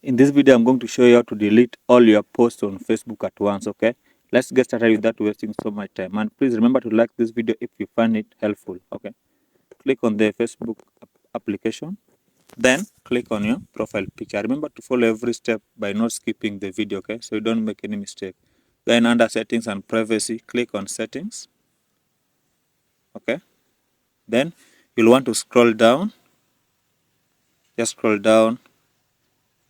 In this video, I'm going to show you how to delete all your posts on Facebook at once, okay? Let's get started without wasting so much time. And please remember to like this video if you find it helpful, okay? Click on the Facebook application. Then click on your profile picture. Remember to follow every step by not skipping the video, okay? So you don't make any mistake. Then under settings and privacy, click on settings, okay? Then you'll want to scroll down. Just scroll down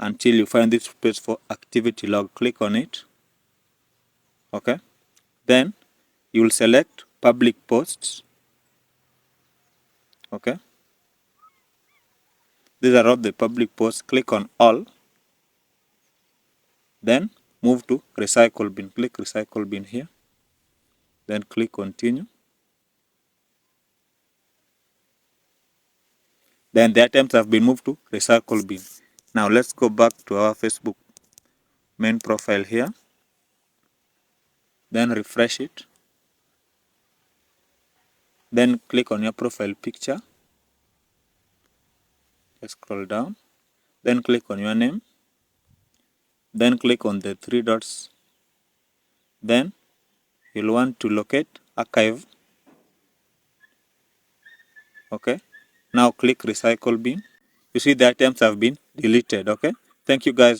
until you find this place for activity log. Click on it, okay? Then you will select public posts, okay? These are all the public posts. Click on all, then move to recycle bin. Click recycle bin here, then click continue. Then the items have been moved to recycle bin. Now let's go back to our Facebook main profile here, then refresh it, then click on your profile picture, just scroll down, then click on your name, then click on the three dots, then you'll want to locate archive, okay? Now click recycle bin. You see the items have been deleted, okay? Thank you guys.